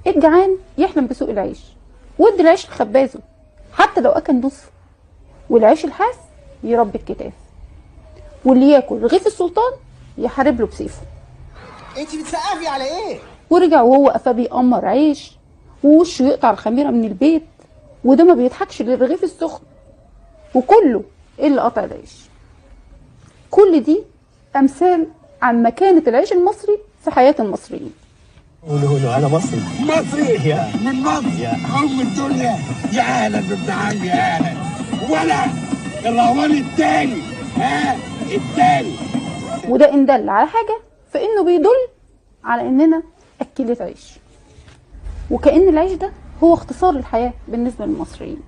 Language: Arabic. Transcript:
الجعان يحلم بسوق العيش، وادي العيش لخبازه حتى لو اكل نصفه، والعيش الحاس يربي الكتاف، واللي ياكل رغيف السلطان يحارب له بسيفه. انت بتسقفي على ايه؟ ورجع وهو قفاه بيقمر عيش، ووشه يقطع الخميره من البيت، وده ما بيضحكش للرغيف السخن، وكله الا قطع العيش. كل دي امثال عن مكانه العيش المصري في حياه المصريين. قولوا انا مصري. مصري من مصر ام الدنيا. يا اهلا بابن عمي، يا اهلا. ولا الرهوان التاني، التاني. وده ان دل على حاجه فانه بيدل على اننا اكلة عيش، وكأن العيش ده هو اختصار الحياه بالنسبه للمصريين.